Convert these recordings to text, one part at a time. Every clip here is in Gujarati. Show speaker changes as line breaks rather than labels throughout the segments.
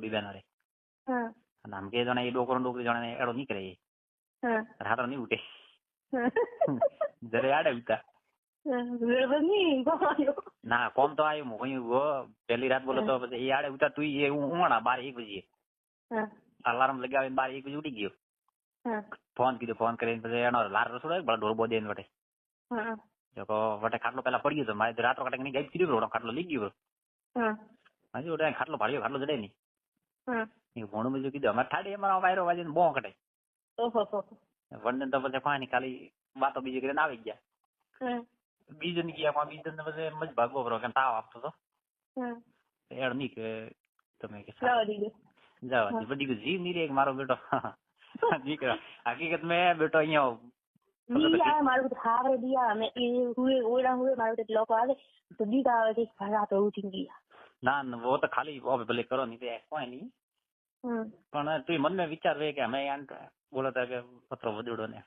બીબાના રે
હા
અને આમ કે જણા એ ડોકરો ડોકરી જણા એડો નીકળે
હા
રાતો નહીં ઉઠે જરે આડે ઉતા
નહીં કોયો
ના કોમ તો આવ્યું હું પહેલી રાત બોલો તો પછી એ આડે ઉતા તું એ ઉમણા 12-1 બજે
હા
અલાર્મ લગાવીને 12-1 બજે ઉઠી ગયો
હા
ફોન કીધો ફોન કરીને પછી એનો લાર રસોડો બળ ઢોર બોદે વટે
હા
જો વટે ખાટલો પેલા પડી ગયો તો મારે રાતો કટક ની ગાઈડ કીધું ખાટલો લઈ ગયો
હા
હજી ઓટા ખાટલો ભાડ્યો ખાટલો જડે નહીં
હા
એ ભણું બીજું કીધું અમારે ઠાડી અમારા વાયરો વાજીને બોં કટે
ઓહો
વંદન તો પછી પાણી ખાલી વાતો બીજી કરીને આવી ગયા
હા
બીજો ની ગયા બીજો ને પછી મજ ભાગવો પડો કેમ તાવ આપતો તો
હા
એડ નહીં કે તમે કે
જવા દીધું
જવા બધી જીવ નહીં રે મારો બેટો દીકરા હકીકત મેં બેટો અહીંયા
દિયા મારું હાવરે દિયા મે એ હુએ ઓડા હુએ મારું લોકો આવે તો દીકા આવે કે ઘરા તો ઉઠી ગયા
ના વો તો ખાલી ભલે કરો નહીં તો કોઈ નહીં પણ તું મન में વિચાર વે કે અમે યાન બોલો તો કે પત્રો વદુડો ને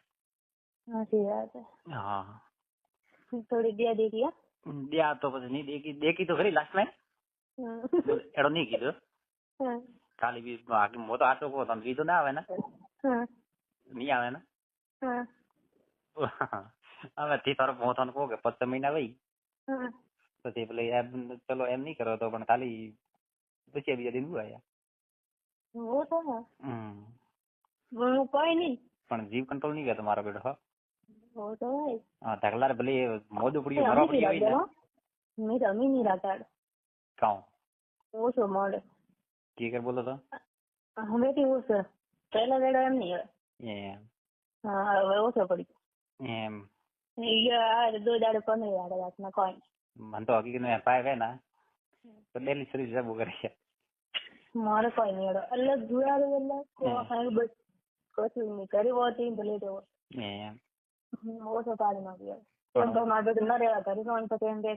સાચી વાત
હા
થોડી દિયા દેખી
દિયા તો પછી નહીં દેખી તો ખરી લાસ્ટ માં એડો નહીં કીધું ખાલી બી બાકી મો તો આટો કો તમે કીધું ના આવે ને નહીં આવે ને હવે તે તારો પહોંચવાનું કહો કે 5 મહિના વહી પછી પેલે એમ ચલો એમ નહીં કરો તો પણ ખાલી પછી બીજા દિન આવ્યા
वो तो है वो कोई नहीं
પણ જીવ કંટ્રોલ નહીં કરતો મારો બેટો
वो तो है
હા તકલાર ભલે મોદું પડ્યું મરવા પડ્યું હોય ને
મેં રમી નહીં રાતાડ
કાઉ
वो सो मोड़
કે કર બોલો તો
हमें भी वो सर पहला वेड़ा एम नहीं है
એમ
हाँ वो सो पड़ी
એમ
ये आ 2 દાડે 15 દાડે રાતના કોઈ
મને તો હકીકત મેં પાય વે ને તો ડેલી સર્વિસ જબુ કરે છે
મારે કોઈ નહીં અલગ જોડાડે એટલે કો હાલ બસ કશું નહીં કરી હોતી ભલે તો
એમ
ઓછો પાડી નાખ્યો એમ તો મારે બધું ન રહેવા કરી તો પછી એમ કે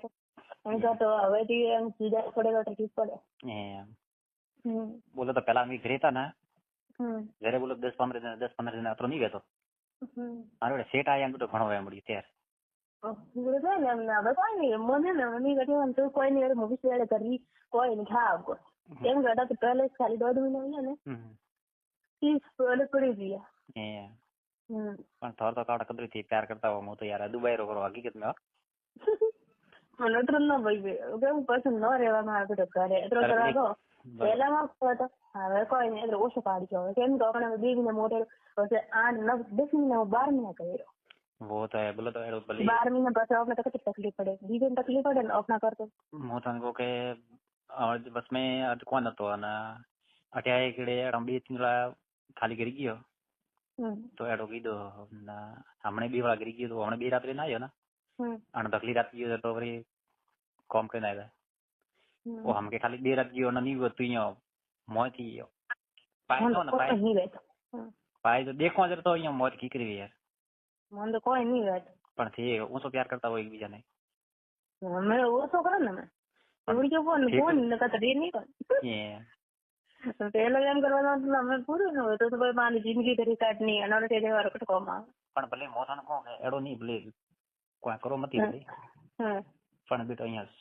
એમ તો હવેથી એમ સીધા પડે તો ઠીક પડે
એમ બોલો તો પેલા અમે ઘરે હતા ને જયારે બોલો 10-15 દિન અતરો નહીં ગયો મારો સેટ આયા તો ઘણો વયા મળ્યું ત્યારે કોઈ નહીં મૂવી કરવી કોઈ નહીં ખાવ એમ કરતા તો પહેલે ખાલી 1.5 મહિના ને 30 પડી ગયા પણ થોર તો કાવડા કદરી થી પ્યાર કરતા હો હું તો યાર દુબઈ રો કરો હકીકત में
મને તો ન ભાઈ કેમ પસંદ ન રહેવામાં આવે તો ઘરે એટલો કરાવો પહેલામાં હતો હવે કોઈ નહીં એટલે ઓછો પાડી ગયો કેમ તો આપણે બેબીને મોટે પછી 8-9-10 મહિના 12 મહિના કર્યો
वो तो है बोलो तो एडो भले
12 महीना પછી આપણે તો કેટલી તકલીફ પડે બીજે તકલીફ પડે ને अपना करते
હું તને કહું કે બસ મેં કોણ હતો અને અઠ્યાવીસ કેડે બે તીંગડા ખાલી કરી ગયો તો એડો કીધો હમણે 2 વાળા કરી ગયો તો હમણે 2 રાત્રે ના આવ્યો ને અને તકલી રાત ગયો તો વળી કોમ કરીને આવ્યા ઓ હમ કે ખાલી 2 રાત ગયો અને નહીં હતું અહીંયા મોય થી ગયો પાય તો ને પાય તો દેખવા જતો અહીંયા મોત કીકરી યાર
મને તો કોઈ નહીં વાત
પણ તે ઓછો પ્યાર કરતા હોય એકબીજાને
અમે ઓછો કરે ને મેં એવડી કે ફોન ન કરતા દે નહીં કર પેલો એમ કરવાનો અમે પૂરું ન હોય તો ભાઈ મારી જિંદગી તરી કાઢની અને તે દેવા રકટ કોમાં
પણ ભલે મોથાને કહો કે એડો નહીં ભલે કોઈ કરો મતી ભલે પણ બેટો અહીંયા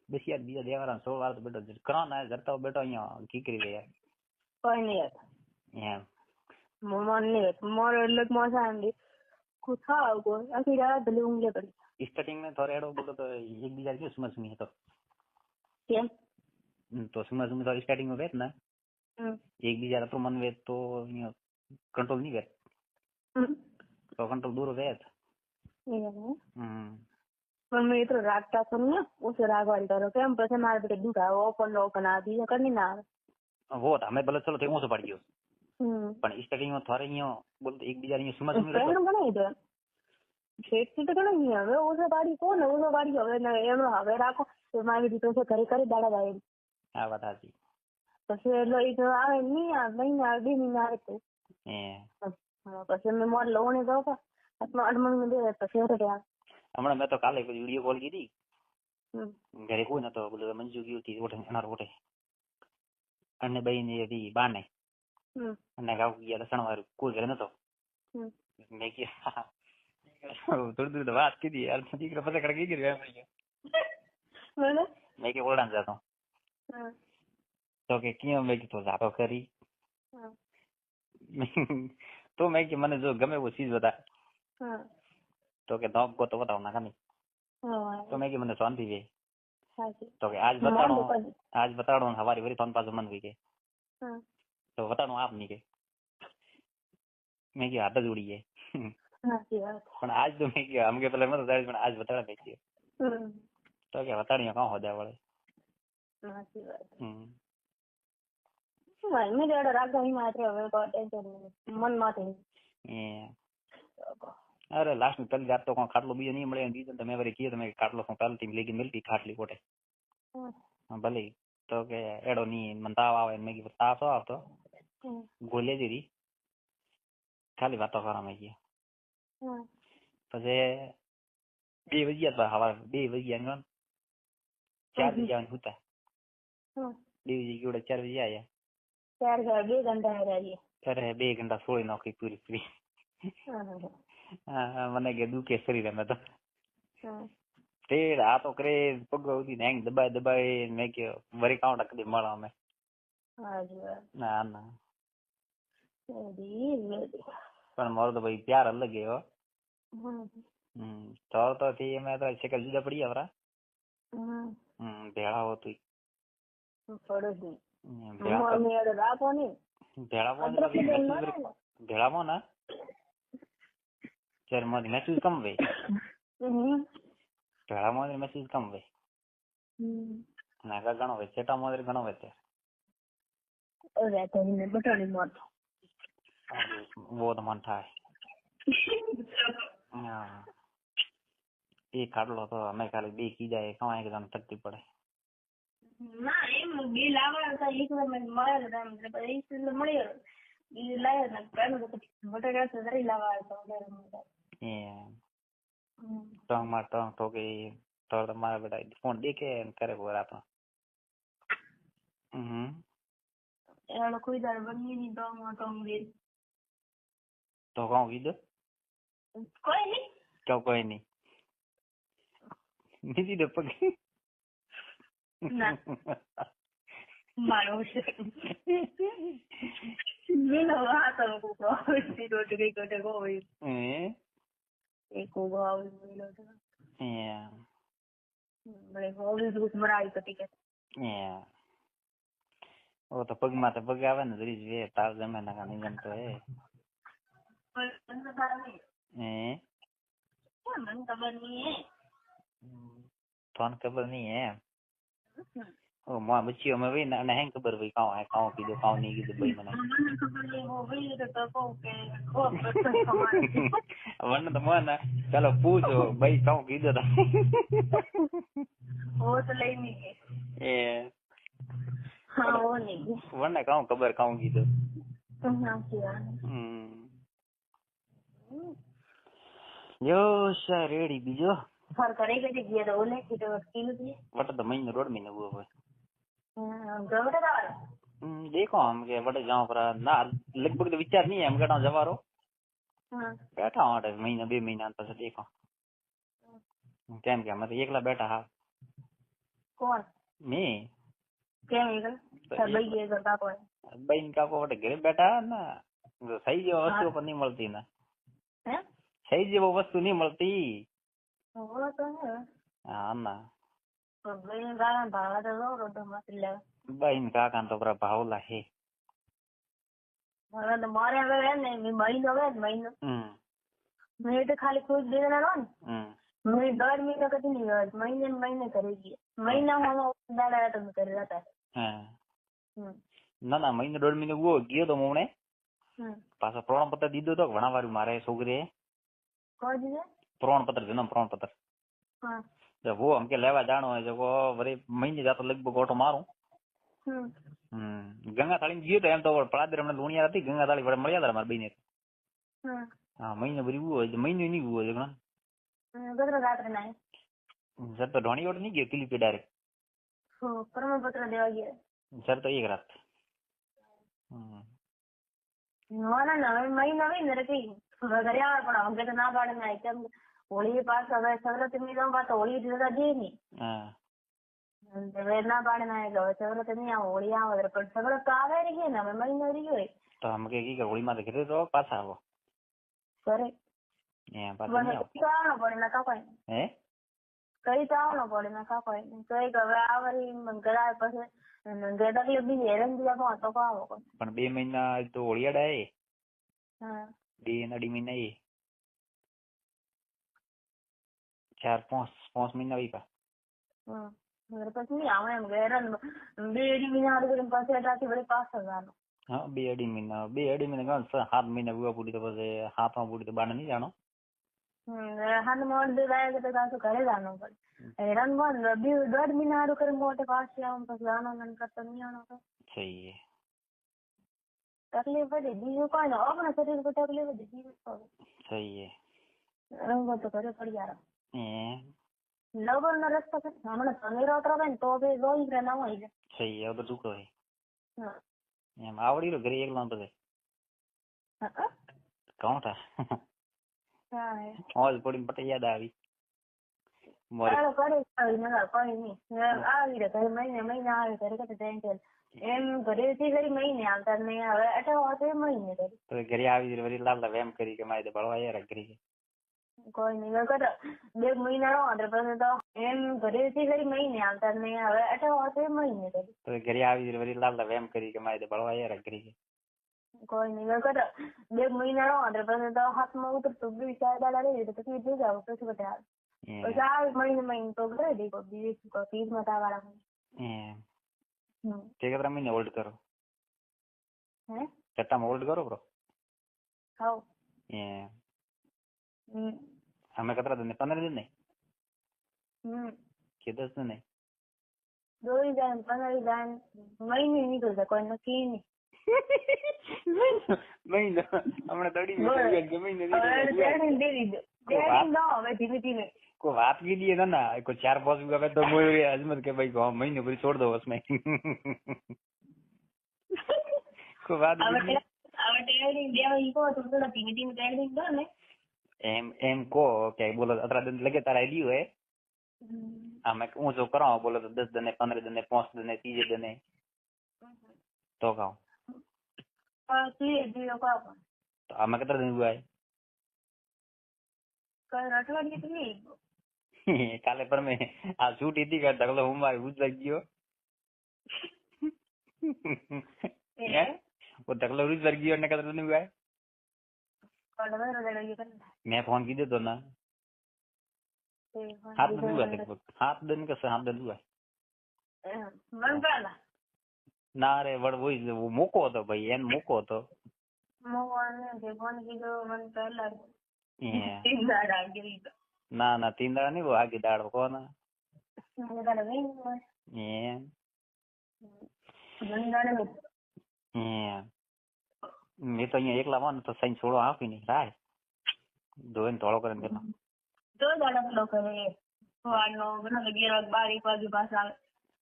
બેસી બીજા દેવારા 16 વાર તો બેટો કરો ને જરતા બેટો અહીંયા કીકરી ગયા
કોઈ નહીં
એમ
મન નહીં મોર એટલે મોસા આંડી કુથા ગો આખી રાત ભલે ઊંઘે પડી
સ્ટાર્ટિંગ में થોડો એડો બોલો તો એકબીજા કે સુમસમી હતો
કેમ
તો સુમસમી તો સ્ટાર્ટિંગ में વેત ને એકબીજા તો મન વેત તો અહીંયા કંટ્રોલ નહીં વેત તો કંટ્રોલ દૂર વેત
પણ મેં તો રાખતા તો ને ઓછો રાખવાળી કરો કેમ પછી મારે બેટે દુઃખ આવે ઓપન આ બીજા કરી ના આવે
वो हमें भले चलो थे ओछो पड़ गयो પણ સ્ટાર્ટિંગ માં થોરે અહીંયા બોલ તો એકબીજા અહીંયા સુમસમી
ફ્રેન્ડ બનાવી દો શેઠથી તો ઘણા નહીં હવે ઓછો પાડી કોને ઓછો પાડી હવે એમનો હવે રાખો તો મારી દીકરો છે ઘરે કરી દાડા જાય
આ વાત સાચી
પછી એટલે એ તો આવે નહીં આવે મહિના 2 મહિના આવે તો પછી મેં મોર લોને જાવ કે આટલો 8 મહિના દે પછી તો ત્યાં
હમણાં મેં તો કાલે વિડીયો કોલ કીધી ઘરે કોઈ નતો બોલો મંજુ ગયું હતી ઓઠે એના ઓઠે અને બઈ ને હતી બાને અને ગાવ ગયા લસણવાળું કોઈ ઘરે નતો મેં કે થોડી વાત કીધી યાર દીકરા પછી કડકી ગઈ મેં કે ઓરડાન જતો તો કે ક્યાં? મેં કીધું જાતો ખરી.
હા.
તો મેં કે મને જો ગમે એવું ચીજ બતા.
હા.
તો કે ધોપ ગોતો બતાવો ના ખાની.
હા.
તો મેં કે મને શાંતિ છે.
સાચી.
તો કે આજ બતાડો ને હવારી વરી તન પાછું મન વી કે.
હા.
તો બતાડો આપ ની કે. મેં કે હાથ જ ઉડી જાય.
સાચી વાત.
પણ આજ તો મેં કે આમ કે પેલા મત બતાડી પણ આજ બતાડા મેં કે. તો કે બતાડીને કાં હોદા વળે.
સાચી વાત. મેં જોડે રાગણી માં હવે કોઈ ટેન્શન નહીં મન માંથી.
અરે લાસ્ટ ની પહેલી રાત તો કોઈ ખાટલો બીજો નહીં મળે દીધો તમે વળી કીધું તમે ખાટલો શું પહેલથી લઈ મિલતી ખાટલી કોટે. ભલે તો કે એડો નહીં મને તાવ આવે મેં કીધું તાવ શું આવતો ગોલે જીરી ખાલી વાતો કરવા મેં ગયા. પછી 2 વાગ્યા હવા 2 વાગ્યા 4 વાગ્યા સુતા. 2 વાગ્યા 4 વાગ્યા આયા.
2 ઘંટા રહ્યા.
અરે 2 ઘંટા સોળી નોખી પૂરી પૂરી. મને કે દુખે શરીર અમે તો. તેડ આ તો કરે પગ ઉધી ને દબાઈ મેં કે વરી કાઉન્ટા કદી મળો અમે. ના ના પણ મારો તો ભાઈ પ્યાર અલગ હે હો. તો થી અમે તો શેકલ જુદા પડી આવરા. ભેળા હોતું ભેળામાં ના ચાર માં મેસેજ કમ વે ભેળામાં મેસેજ કમ વે નાગા ઘણો હોય છેટા માં ઘણો હોય वो तो मन था એ ખાટલો તો અમે ખાલી 2 કી જાય કમાય એકદમ તકતી પડે
ના એમ બિલ આવવા એક વાર મને મળેલો એટલે બિલ મળ્યો બિલ લાવ્યો ને કાઢો તો બટાકા તો દરી લાવવા
તો અમાર તો કે તો તમારા બેટા ફોન દેખે કરે બોર આપો
એનો કોઈ દર બની ની તો બિલ
તો કોણ કીધું
કોઈ નહીં
કોઈ નહીં બીજી દે પગ
ના મારો છે મેનો હાતો કો સીધો ટીકે કોટે કોઈ એક ઉગો મેલો તો બરે હોવી દુખ મરાઈ તો ટીકે
ઓ તો પગમાં તો પગ આવે ને દરીજ વે તાવ જમે ના કાની જમ તો હે
મને ખબર નહીં હે
તોન ખબર નહીં હે ઓ માં બચ્ચી અમે વે ના હે ખબર ભાઈ કાઉ કીધું કાઉ નહીં કીધું ભાઈ મને
ખબર નહીં હો ભાઈ તો કહો કે
વન તો મને ચાલો પૂછો ભાઈ કાઉ કીધું તા
ઓ તો લઈ ની
એ
હા ઓ નહીં
વન કાઉ ખબર કાઉ કીધું યો સા રેડી બીજો
ફર કરે કે ગયા તો ઓલે કીધું કીધું છે
વટ તો મહિને રોડ મહિને ઉભો હોય
ગવડે દાવા
देखो हम के बड़े जाओ पर ना लगभग तो विचार नहीं है हम कहता जवारो बैठा हूँ महीना 2 महीना तो देखो કેમ કે અમે તો એકલા બેઠા હા
કોણ
મે
કેમ એકલા ભાઈ એ કરતા કોઈ
બઈન કાકો વટે ઘરે બેઠા ના સહી જેવો વસ્તુ પણ નહીં મળતી ના
હે
સહી જેવો વસ્તુ નહીં મળતી
वो तो है
હા ના
બઈન ગાળા ભાવા તો રોડ તો મત લે
બઈન કાકા તો બરા ભાવલા હે
મને તો મારે હવે હે ને મહિનો મેં તો ખાલી ખુશ દેના નો ને મેં 1.5 મહિના કદી નહીં ગયો મહિને કરી ગઈ મહિનામાં દાડા તો કરી રહેતા
ના ના મહિને 1.5 મહિને ગયો તો મોણે પાછો પ્રમાણપત્ર દીધો તો ઘણા વાર મારે છોકરીએ
કોઈ દીધે
પ્રમાણપત્ર જન્મ પ્રમાણપત્ર जब वो हमके लेवा जानो है जब वो वरी महीने जातो लगभग ऑटो मारूं गंगा थाली में गयो तो एम तो पड़ादर हमने लूणिया હતી गंगा थाली વડે મળ્યા હતા મારા બેને હા મહિને ભરી હુઓ મહિને નહીં હુઓ જગણા
ગદર રાત્રે ના
સર તો ઢોણી ઓટ નહીં ગયો કિલી पे डायरेक्ट
પ્રમાણપત્ર દેવા ગયા
સર તો એક રાત
મારા ના મહિના હોય ને રતી ઘરે આવે પણ અમને તો ના પાડે ના કેમ હોળી પાસ હવે સવરાત્રી ની રમવા તો હોળી રજા દે ની હવે ના પાડે ના એટલે હવે સગડો તો નહીં આવો હોળી આવો પણ સગડો તો આવે રહી ગયો ને હવે મહિનો રહી ગયો
તો અમે કે હોળી માં તો ઘરે રહો પાછા આવો
કરે
પાછા નહીં આવો.
તો આવવાનો પડે ના કાંઈ
હે
કઈ તો આવવાનો પડે ના કાંઈ તો એક હવે આવરી કરાય પછી તકલીફ બીજી હેરાન બીજા પણ તો આવો
પણ 2 મહિના તો હોળી અડાય
હા
2 અઢી મહિના એ 4-5 મહિના વીપા
પછી નહીં આવે એમ હેરાન 2 મહિના પછી અટાથી વળી પાછળ જવાનું.
હા 2 અઢી મહિના ગણ 7 મહિના વિવા પૂરી તો પછી 7માં પૂરી તો બાને નહીં જાણો.
હાથમાં જાય તો પાછું ઘરે જવાનું પડે હેરાન બંધ 1.5 મહિના સારું કરી મોટે પાછી આવું પછી આનો કરતા નહીં આનો
સહી
તકલીફ પડી બીજું કોઈ ને આપણા શરીર પર તકલીફ પડી બીજું
સહી
રંગો તો ઘરે પડી યાર
હે
લગન નો રસ્તો છે હમણાં શનિ રોટરો થાય ને તો બે રોઈ ગયા ના હોય
સહી હવે બધું કહે એમ આવડી રહ્યો ઘરે એકલા પછી કોણ થા મોજ પડીને પટે યાદ આવી
આવી ઘરે મહિને આવે ઘરે કઈ એમ ઘરેથી ઘરે મહિને આવતા ને હવે અઠવાડિયે મહિને
તો ઘરે આવી વળી લાલ એમ કરી કે મારે ભણવા યાર કરી
કોઈ નહીં કરો 2 મહિના નો પછી તો એમ ઘરેથી ઘરે મહિને આવતા ને હવે અઠવાડિયે મહિને
તો ઘરે આવી વળી લાલ એમ કરી કે મારે ભણવા યાર કરી
કોઈ નહીં કરો 2 મહિના નો પછી તો હાથમાં ઉતરતું 2-4 દાડા રહી તો પછી જઈ જાવ પછી બધા પછી આવી મહિને તો ઘરે દે બીજું ફીસ માં તાવાળા
કે કેટલા મહિને હોલ્ડ કરો
હે
કેટલામાં હોલ્ડ કરો બ્રો
હાઉ
અમે કેટલા દિન 15 દિન નહીં કે 10 દિન નહીં
2 જાય 15 જાય મહિને નીકળી જાય કોઈ નક્કી નહીં
મહિનો હમણાં દડી મહિને
ધીમે ધીમે
કોઈ વાત કીધી है ना કોઈ 4-5 वीघा तो मुझे अजमत के भाई महीने पूरी छोड़ दो उसमें કોઈ વાત એમ કો કે બોલો 18 दिन लगे तारा दी है અમે ઊંચો કરાવો બોલો તો 10 दिन 15 दिन 5 दिन 30 दिन તો કહો તો અમે કેટલા દિન हुआ है કાલે પર મેં આ છૂટી હતી કે ઢગલો હું મારી ઉજ લાગી ગયો वो ઢગલો ઉજ લાગી ગયો ને કેટલા દિન हुआ मैं फोन की दे तो ना 7 दिन हुआ लगभग 7 दिन का 7 दिन हुआ ના રે વડ वो મૂકો હતો ભાઈ એને મૂકો હતો ના 3 દાડા નહીં આગી દાડો કોને મેં તો અહીંયા એકલા માં તો સાઈન છોડો આપી નહીં રાય ધોઈને થોડો કરીને પેલા
તો દાડા પેલો કરે સવારનો ઘણા 11-12 વાગે પાછા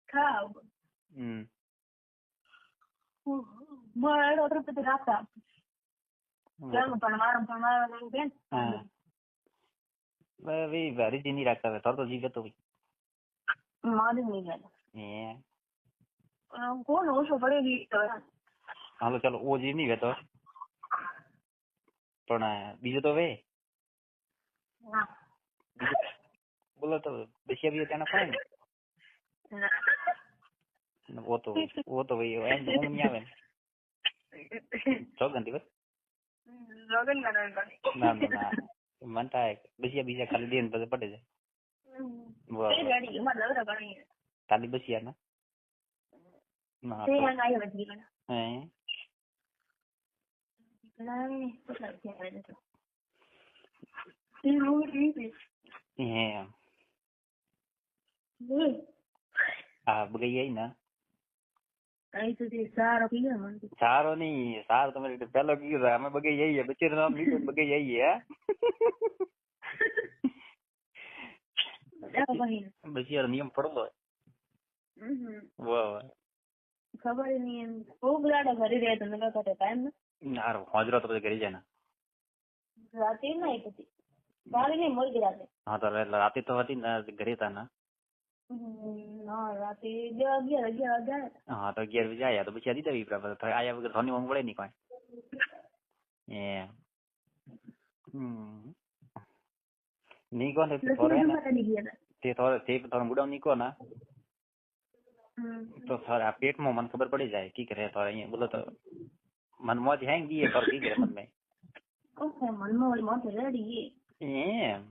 ખાવ બરાબર ઓર્ડર પર રાખતા પણ મારા બેન
वे वेरी जी नहीं रखता है तो जी तो
मालूम नहीं है कौन ओछो पड़ेगी
हालो चलो वो जी नहीं वेतो पण बीजो तो वे बोलो तो बसिया भी त्याना कोण वो तो वही एंड होम नहीं आवे जोगन दिवस
जोगन
ना मनता है बसिया बीजा खाली दिन पे पड़े जाए वो
गाड़ी मतलब रगड़ी
खाली बसिया ना
તે આયો વધી ગયો
હે
નહીં કેટલા થયા ને તો તે રોડ રીપે
હે આ બગઈ આઈ ના
આઈ તો તે સારો કીધો મને
સારો નહીં સારો તમે પેલો કીધો અમે બગઈ આઈએ બચેર નામ લીધું બગઈ આઈએ બચેર નિયમ પડલો વાહ
ખબર નહીં એમ ખૂબ લાડો ભરી રહ્યા તમે કાકા ટાઈમ
ના હોજરો તો ઘરે જાય ને
રાતે નહીં પછી કાલે નહીં મળી રાતે
હા તો રાતે તો હતી ને ઘરે હતા ને
હા રાતે 11 જાય.
હા તો 11 વાગે આયા તો પછી આદી દેવી બરાબર આયા વગર ધોની ઊંઘ વળે નહીં કોઈ નીકો ને તે થોડો મુડો નીકો ના તો સર આ પેટમાં મને ખબર પડી જાય કી કરે તો અહીંયા બોલો તો મન મોજ હેંગ ગઈ પર કી કરે મન મે
ઓકે મન મોજ રેડી
એમ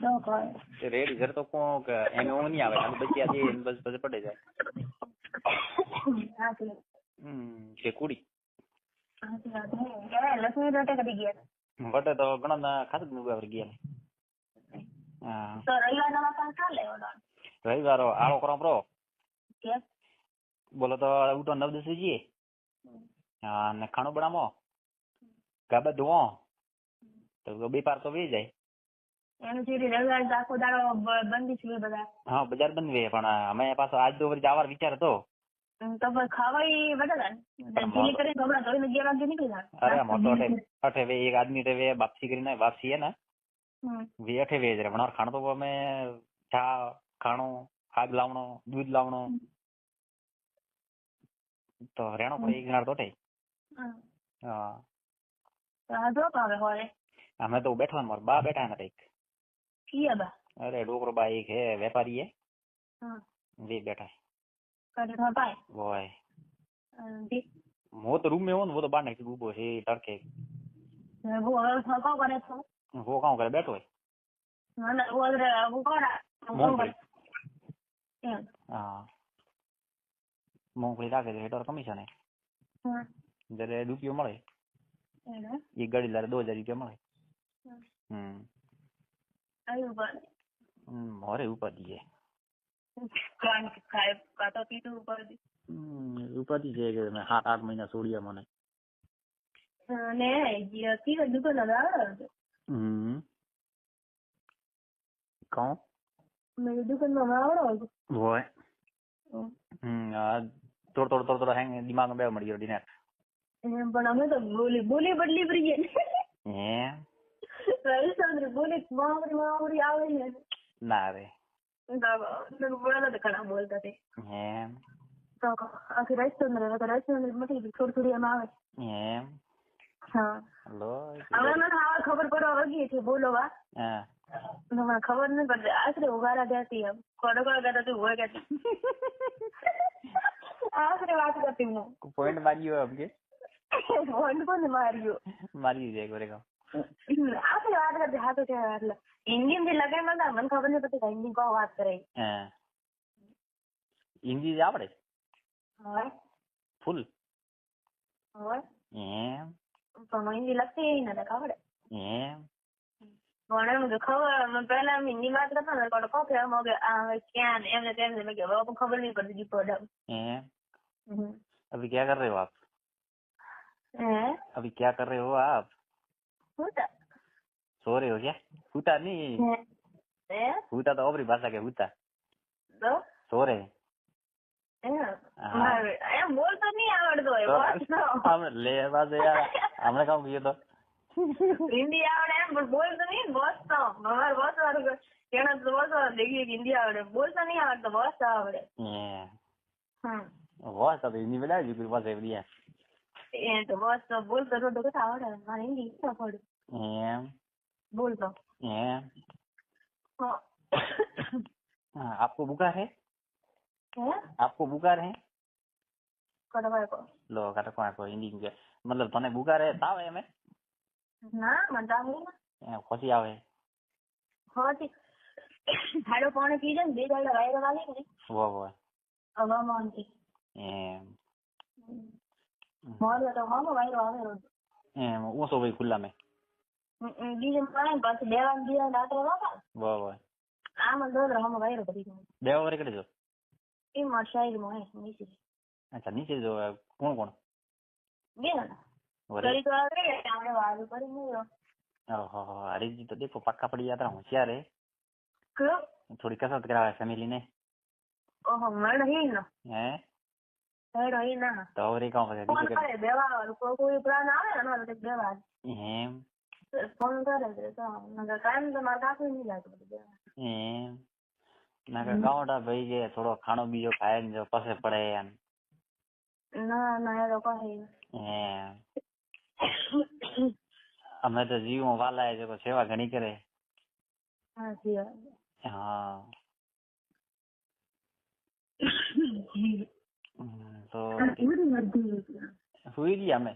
તો કોઈ
તે રેડી જર તો કો કે એને ઊંઘ નહીં આવે ખાલી બચી આદી બસ બસ પડી જાય
હા
કે કુડી
હા લક્ષ્મી રોટે કરી ગયા
વટે તો ઘણા ખાસ જ મુગાવર ગયા હા
તો રવિવારના પાસ ચાલે
રવિવારો આળો કરો પ્રો
કે
બોલો તો ઉઠો 9-10 જઈએ હા ને ખાણો બનાવો ગાબા ધોવો તો બે પાર તો વે જાય
એનું જે રવિવાર આખો દાડો બંધી છે બધા
હા બજાર બંધ વે પણ અમે પાછો આજ તો જવાનો વિચાર હતો
તો ખાવાય બધા દિલ્હી કરીને કપડા ધોઈને 11 વાગે નીકળી જાય
અરે મોટો અઠે વે એક આદમી રે વે વાપસી કરીને વાપસી है ना वे अठे वे रे वणार खाणो तो અમે ચા ખાણો ખાદ લાવણો દૂધ લાવણો તો રેણો કોઈ એક ગાર તોટે હા
જો પાવે હોય
અમે તો બેઠો માર બા બેઠા ને એક
કિયા બા
અરે ડોકરો બા એક હે વેપારી है
हां
वे बैठा है
करे तो पाए
वो है
जी
वो तो रूम में हो ना वो तो बाहर नहीं उबो है तड़के
वो को करे तो
वो काम करे बैठो है
ना वो कोड़ा
हाँ मूंगफली રાખે છે હેટર કમિશન હે જરે રૂપિયો મળે એક ગાડી લારે 2000 રૂપિયા મળે
આયુ બન
મોરે ઉપાડી છે
કાન ખાય કાતો પીતું ઉપાડી
ઉપાડી છે કે મે 7-8 મહિના છોડ્યા મને
ને જે કી દુકાન આવે
કોણ
મેરી દુકાન માં આવડો
હોય થોડો હેંગ દિમાગ માં બે મળી ગયો દિનેશ
પણ અમે તો બોલી બદલી પડી ગઈ
હે
રાજસ્થાન બોલી માવરી આવે ને
ના રે
બોલા તો ઘણા બોલતા તે
એમ
તો આખી રાજસ્થાન મટી થોડી એમ આવે
એમ
હા
લો
હવે મને આ ખબર પડવા વગી છે બોલવા
હા
મને ખબર નહીં પડતી આશરે ઉગાડા દેતી એમ કોડકોડ કરતા તું હોય કે આશરે વાત કરતી હું
પોઈન્ટ માર્યો આમ કે
પોઈન્ટ કોને માર્યો
મારી દે gore કા
આશરે વાત કરતી હા તો એટલે હિન્દી में લગાઈ મને મને ખબર નહીં પડતી હિન્દી કો વાત કરે
હા હિન્દી આવડે
હા
ફૂલ
હા
એમ
પણ હિન્દી લખતી નથી ખબર
એમ
મને મને ખબર પહેલા હિન્દી માં કરતા ને કોડ કોફી આમ કે આ ક્યાં એમને તેમને મેં કે હવે ખબર નહીં પડતી જી પડમ
अभी क्या कर रहे हो आप अभी क्या कर रहे हो आप
हुता
सो रहे हो क्या हुता नहीं हुता तो अपनी भाषा के हुता
तो
सो रहे
એમ બોલતો નહીં આવડતો
हम ले बस यार हमने काम किया तो
હિન્દી આવડે એમ પણ બોલતો નહીં બસ તો અમારે બસ વાળું કેણા તો બસ દેખીએ હિન્દી આવડે બોલતો નહીં આવડતો બસ આવડે
બસ તો હિન્દી બોલા જ કોઈ પાસે એવડી
એ તો બસ તો બોલતો રોડ કથા આવડે મારે હિન્દી ઈચ્છા પડે
એમ
બોલતો
એમ आपको बुखार है आपको बुखार है
કડવાય કો
લો કાટકો કો હિન્દી કે मतलब તને बुखार है તાવ હે મે
ના મને તાવ નહીં
ખોસી આવે
ખોસી ખાડો પાણી પી જાય ને બે દાડા વાયરો વાલે ને
વો
હવામાન થી
એમ
મોર તો હમ વાયરો આવે રોજ
એમ ઓસો ભાઈ ખુલ્લા મે
બીજે પાણી પાછું દેવાન દીવા રાત્રે વાપા
વો
આમ દોર હમ વાયરો કરી જાય
દેવા વરે કરે જો
એ માર સાઈડ માં હે નીચે
અચ્છા નીચે જો કોણ
બે ના કરી તો આવે આપણે વાળું કરી નહીં
ओहो अरे जी तो देखो पक्का पड़ी जाता होशियार है
क्यों
थोड़ी कसरत करावे फैमिली ने
ओहो मैं नहीं ना
हैं
मैं नहीं ना
तो और एक काम
करे देवा कोई प्लान આવે ને તો દેવા
એમ
ફોન કરે તો નગર કામ તો માર કાકુ નહીં લાગતો
એમ ના કે કાઉન્ટા ભાઈ કે થોડો ખાણો બીજો ખાય ને જો પછી પડે એમ.
ના ના એ લોકો
અમે તો જીવો વાલા છે સેવા ઘણી કરે. હા તો સુઈ ગયા અમે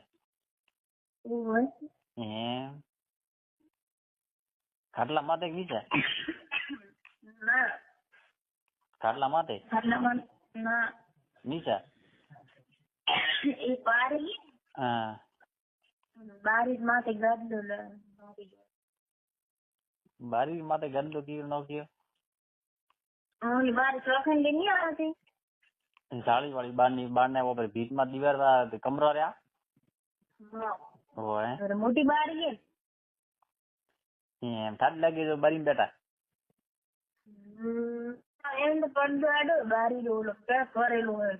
ખાટલા માટે નીચે ખાટલા માટે નીચે હા
બારીશ માટે
ગંદો કીધું નાખ્યો.
બારીશ લોખંડી નહીં આવતી
જાળી વાળી બાર ને ભીત માં દિવાલ કમરો રહ્યા હોય
મોટી બારી
એમ ઠાડ લાગી તો બારી બેઠા
એમ તો પડદો આડો બારી ઓલો પેક કરેલો હોય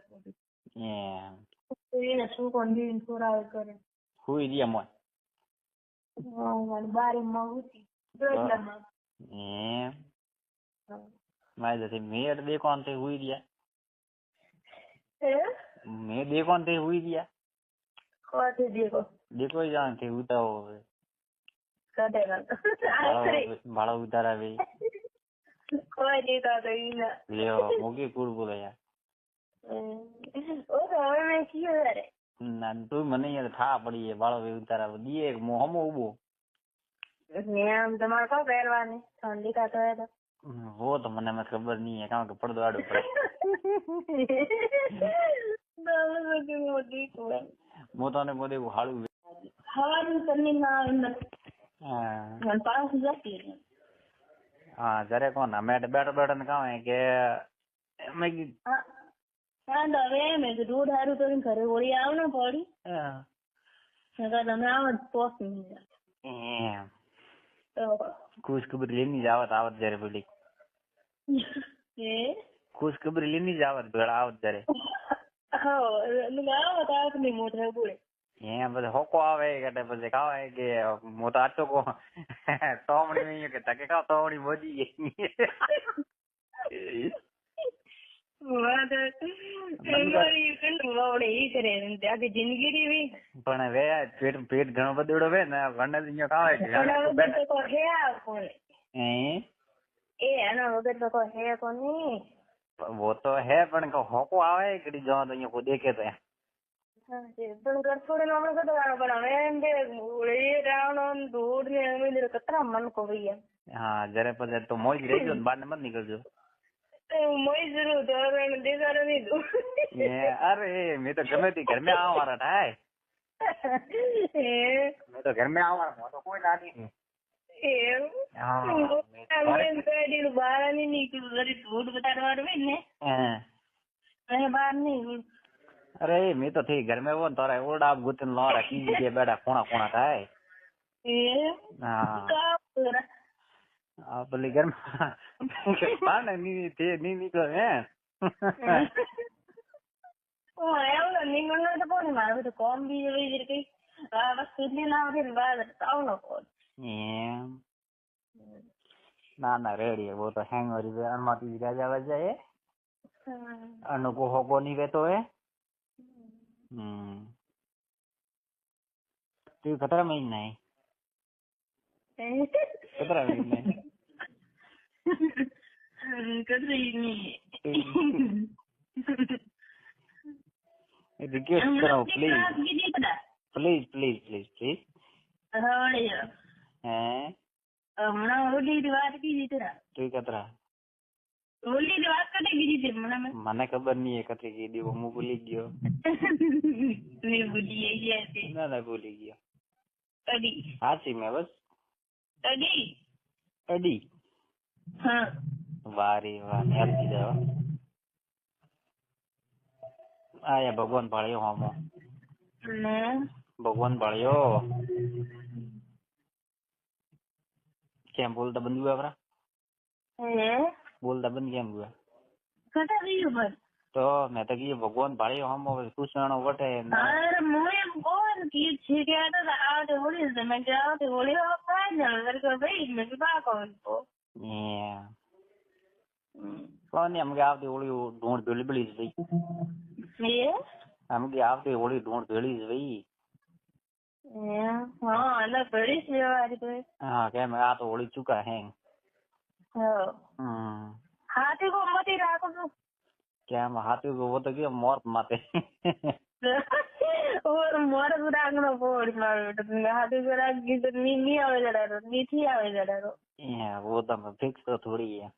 એમ
એને શું કોણ દીન સોરાવે કરે
હુઈ રહ્યા મોય
બારી માં ઉતી
એમ મારે મેળ દેખો તે હુઈ રહ્યા મેં દેખો તે હુઈ રહ્યા દેખો જાણ તે ઉતાવો ભાડો ઉતારા
કોઈ દેતા તો ઈના
લ્યો મોકી કુડ બોલે યાર ના તું મને યાર થા પડી ભાડો ઉતારા દીએ મોહમો ઉભો
એમ તમારે કો પહેરવાની ઠંડી ખાતો હોય તો
वो तो મને ખબર નહીં है કારણ કે પડદો આડો પડે મોતાને મોદે હાડું
હવાનું તની ના
હા
પાસ જતી
હા જરે કોણ અમે બેઠો ને કામ કે મેં
હા હવે મેં રોડ હારું તો ઘરે ઓળી આવ ને પડી તમે આવો પોસ
એમ ખુશખબરી લેની જ આવત જયારે બોલી ખુશખબરી લેની જ ભેળા આવત જયારે પછી હોકો આવે કે પછી કાવે કે મોટા આટો કો તોમણી કે તકે કા તોમણી મોજી ગઈ પણ વે પેટ ઘણો બધો વે ને વંડા ખાવે वो तो है પણ હોકો આવે કે જો તો અહીંયા કોઈ દેખે તો હા જયારે પછી તો મોજ રહી ગયો બહાર ને મત નીકળજો अरे मैं तो घर में थी घर में आवा रहा था मैं तो घर में आवा रहा तो कोई नानी थी अरे मैं तो थी घर में वो तारा ओडा गुतन ला रखी के बैठा कोना कोना था आप बोले घर में बाहर नहीं थे नहीं निकलो हैं ना ना रेडी है वो तो हैंग हो रही है अनुमति राजा वजह है अनु को होको नहीं रहतो है तू खतरा में नहीं खतरा में नहीं रिक्वेस्ट करो please please please please please हैं तू कतरा મને ખબર નહીં એ કતરી કીધી હું ભૂલી ગયો ના ના ભૂલી ગયો સાચી મેં બસ અડી વારી વાહ યાદ દીધા આયા ભગવાન ભાળ્યો હોમો ભગવાન ભાળ્યો કેમ બોલતા બંધ हुआ આપણા बोलता बंद केम हुआ तो मैं तो ये भगवान भाड़े हम पूछना वटे
अरे मुझे कौन की छिया तो आते होली से मैं जाते होली हो पाए ना मेरे को भाई मैं बात कौन को
કોણ એમ કે આવતી ઓળી ઢૂંઢ ભેળી ભેળી જ ભાઈ
એ
એમ કે આવતી ઓળી ઢૂંઢ ભેળી જ ભાઈ
હા એટલે ભેળી જ વ્યવહાર તો
હા કેમ આ તો ઓળી ચૂકા હે
હાથી કો મતી રાખો તો
કેમ હાથી वो तो क्या मोर माते
और मोर रागनो पोड़ मारो तो हाथी को राग की तो नी आवे जड़ारो नीची आवे जड़ारो
वो तो फिक्स तो थोड़ी है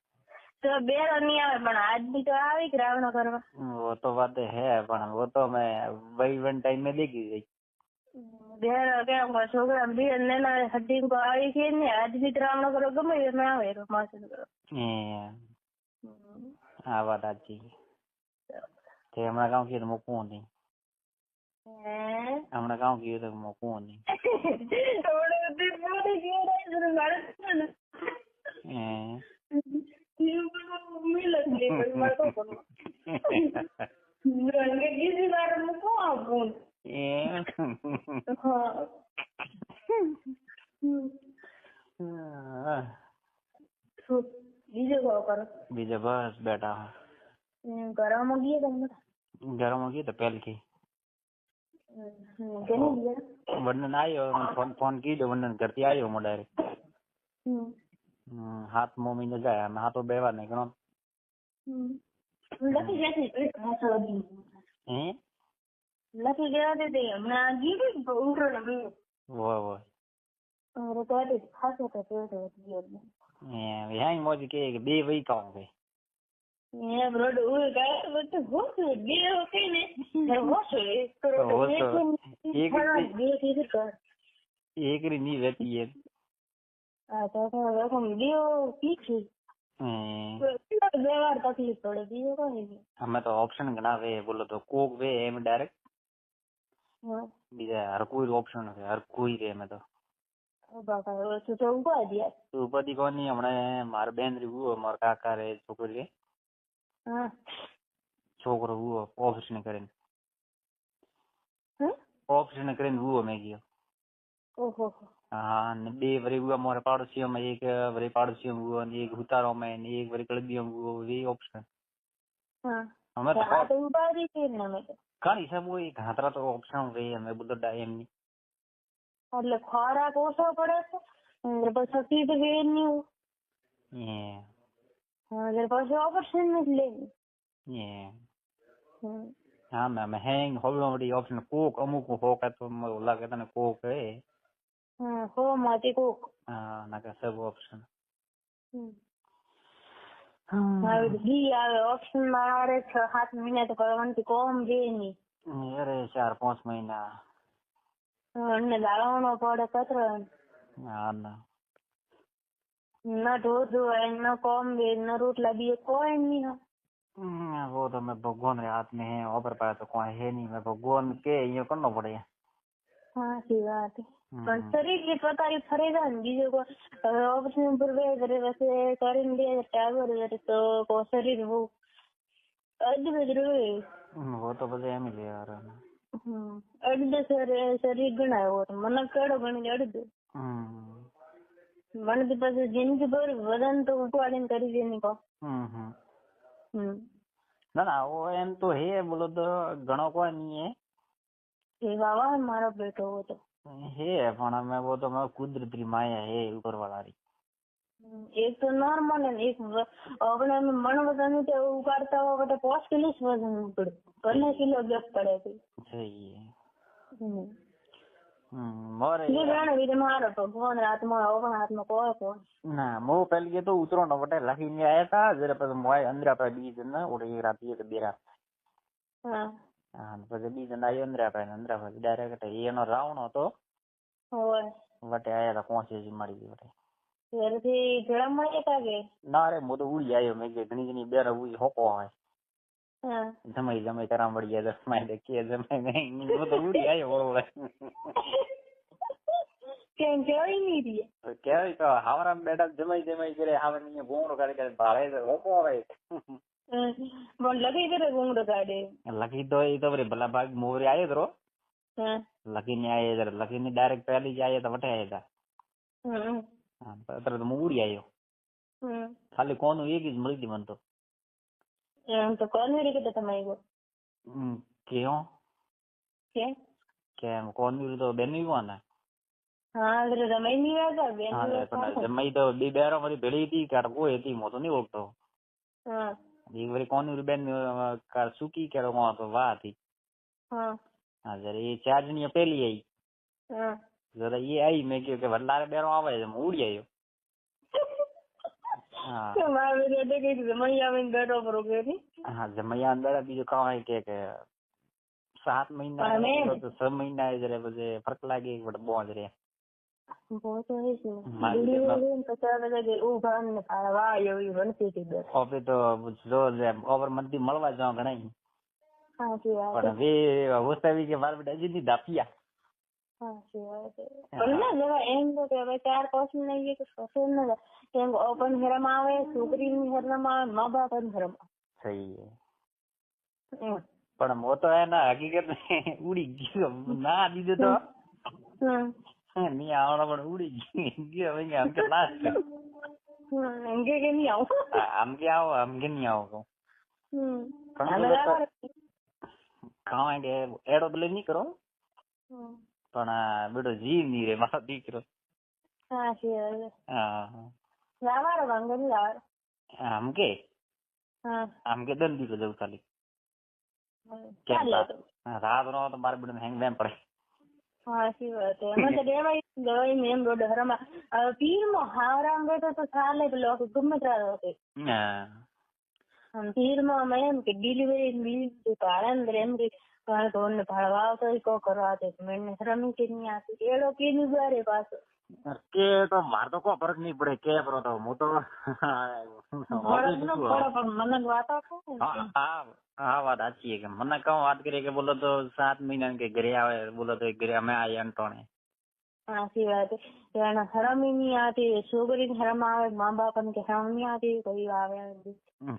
तो बेरो नहीं आवे पण आज भी तो आवे कि रावण करवा
वो तो बात है पण वो तो मैं वही वन टाइम में देखी गई
बेरो के छोकरा भी ने ना हड्डी को आई के ने आज भी रावण करो गमे में आवे रो मासन करो
આ વાત સાચી તે હમણાં કામ કીધું મૂકવું નહીં હમણાં કામ કીધું મૂકવું નહીં બીજે બસ બેઠા
ઘરમાં ગયે તમને
ઘરમાં ગઈ તો પહેલથી વંદન આવ્યો ફોન કીધો વંદન ઘરથી આવ્યો હું ડાયરેક્ટ હાથ મમ્મી ને જાય અમે હાથો બેવા નહીં ગણો
લખી ગયા તે હમણાં ગીધું ઉઠો ને
હોય હોય
અરે તો ખાસો તો ગયો
હેંગ મોજ કે બે વહી કામ ભાઈ
ब्रोड उड़ गए बट हो बे ओके ने हो
एक री नहीं रहती है
तो हम दियो पीछे बेवार तकलीफ पड़े दियो कोई
हमें तो ऑप्शन घना वे बोलो तो कोक वे एम डायरेक्ट बीजा हर कोई ऑप्शन है हर कोई रे में तो
बाबा तो ऊपर दिया
ऊपर दी कोनी हमने मार बेन री वो मार काका रे छोकरी છોકરો वो ऑपरेशन કરીને ऑपरेशन કરીને वो में गयो
ओहो
हाँ ने बे वरी वो मोरे पाड़ोसियों में एक वरी पाड़ोसियों में वो एक उतारो में ने एक वरी कलबियों में वो वे ऑप्शन
हां
हमें तो
उबारी के ना में
कानी सब वो एक हाथरा तो ऑप्शन वे हमें बुद्ध डायम ની
એટલે ખોરાક ઓછો પડે છે અને પછી ફીડ વે ની अगर पास ऑप्शन में ले
हाँ मैम हैंग होबड़ी ऑप्शन कोक अमुक हो का तो मला कहता ने कोक है
हो माती कोक
हाँ ना का सब ऑप्शन
हाँ दी आवे ऑप्शन मारे 6-7 महीना तो करवान की कम दे नहीं
अरे 4-5 महीना
ने लावनो पड़े कतरो
हाँ ना
न दूध है न कॉम भी न रोटला भी कोई नहीं है
वो तो मैं भगवान रे हाथ में है ऊपर पाया तो कोई है नहीं मैं भगवान के ये करना पड़े
हाँ सी बात है पर शरीर की प्रकार फरेगा बीजे को ऑपरेशन पर वे करे वैसे करेंगे टैबर तो को शरीर वो अद्भुत रहे
वो तो बस एम ही यार
अद्भुत शरीर गणा है वो मन केड़ो गण अद्भुत मन के पास जिंदगी भर वजन तो उपाड़न करी देने को
ना ना वो एम तो है बोलो तो घणो को नहीं है
ये बाबा मारो बेटो वो तो
है पण मैं वो तो मैं कुदरती माया है ऊपर वाला री
एक तो नॉर्मल है एक अपने मन वजन तो उगाड़ता हो तो 5 किलो वजन पड़े 15 किलो गैप पड़े
सही है मोरे
ये गाना भी मारो तो भगवान रात में ओपन हाथ में को
ना मो पहले ये तो उतरो न बटे लखी ने आया था जरा पर मोय अंदर पे बीज ना ओडे एक रात ये बेरा
हां
हां पर बीज ना अंदर पे डायरेक्ट ये नो रावणो तो
होय
बटे आया था पहुंचे जी मरी गई बटे
फिर से जड़ा मरे का के
ना रे मो तो उड़ी आयो मैं के घणी बेरा उड़ी होको है
हां
जमाई कराम बढ़िया दस मैं देखिए जमाई नहीं वो तो उड़ी आयो बोले
કેમ કેવી નહીં રી
કેવી તો હાવરા બેટા જમાઈ કરે હાવર ની ગોંગડો કાઢે ભાળે તો હોકો આવે
બોલ લગી કરે ગોંગડો કાઢે
લગી તો એ તો ભલા ભાગ મોરે આયો તો
હા
લગી ને આયે જરા લગી ને ડાયરેક્ટ પહેલી જ આયે તો વટે આયા હા અતર તો મૂડી આયો ખાલી કોનું એક જ મળી દી મન તો
એમ તો કોની રીતે તમે આવ્યો
કેવો
કે
કેમ કોણ તો બેન ને
હા એટલે તમે ની હતા બેન
પણ જમાઈ તો બે બેરો માંથી ભેળી હતી કે કોઈ હતી હું તો નહીં ઓળખતો.
હા
એ વળી કોની બેન સુકી કે તો વાહ હતી.
હા
હા જયારે એ 4 જણી પેલી આવી.
હા
જરા એ આવી મેં કહ્યું કે વડલારે બેરો આવે છે હું ઉડી આવ્યો. હા જમૈયા અંદર બીજું કઈ કે 7 મહિના 6 મહિના જયારે પછી ફરક લાગી બોજ રે ઓવર મંદી મળવા જવા ઘણા પણ હવે હોસ્તાવી કે મારા બેટા હજી દાપિયા. પણ મો તો એના હકીકત ઉડી ગયો ના દીધું તો નહીં આવડે પણ ઉડી ગયો આમ કે લાસ્ટ આમ કે આવો આમ કે નહીં આવો કાં કે એડો તો નહીં કરો પણ બેટો જીવ નહીં રે મારો દીકરો. આમ કે દન દીધો જવું ખાલી રાત નો તો મારે બેટા હેંગ બેમ પડે. કે તો મારે તો કોઈ ફરક નહીં પડે કે બરો તો હું તો હા વાત સાચી કે મને કઉ વાત કરીએ કે બોલો તો 7 મહિના કે ઘરે આવે બોલો તો ઘરે અમે આવી અંટોણે.
સાચી વાત હરામી ની આતી છોકરી ને હરમ આવે મા બાપ ને કે હરમ ની આતી કોઈ આવે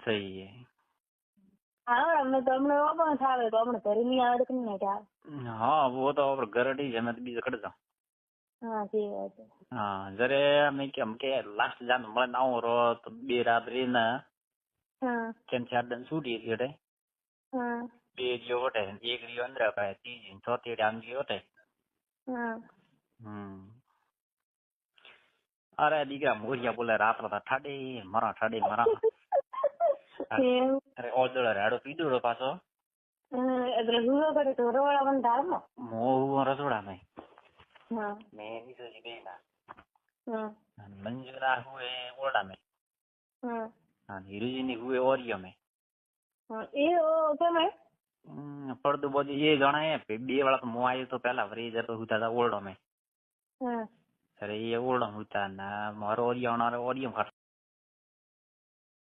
સહી હે.
હા અમે તો અમને પણ થાવે તો આપણે ઘરે ની આવે કે નહીં આવે.
હા વો તો ઘર ડી જમે બીજો કડ જાવ.
સાચી વાત
હા જરે અમે કેમ કે લાસ્ટ જાન મળે આવો રો તો 2 રાત રહીને કેમ 4 દિન છૂટી હતી એટલે 2 દિવસ વટે 1 દિવસ અંદર અપાય 3 ચોથી આમ ગયો વટે. અરે દીકરા મોરિયા બોલે રાત્ર ઠાડે મરા અરે ઓદળ રાડો પીધો પાછો મોહ રસોડા મેં નીસોજી બેના મંજુરા હુએ ઓરડા મેં હીરુજી ની હુએ ઓરિયો મેં પડદું બધું એ જણાય 2 વાળા તો મો આવ્યો તો પેલા ફરી જતો હુતા હતા ઓરડો મેં અરે એ ઓરડો હુતા ના મારો ઓરિયો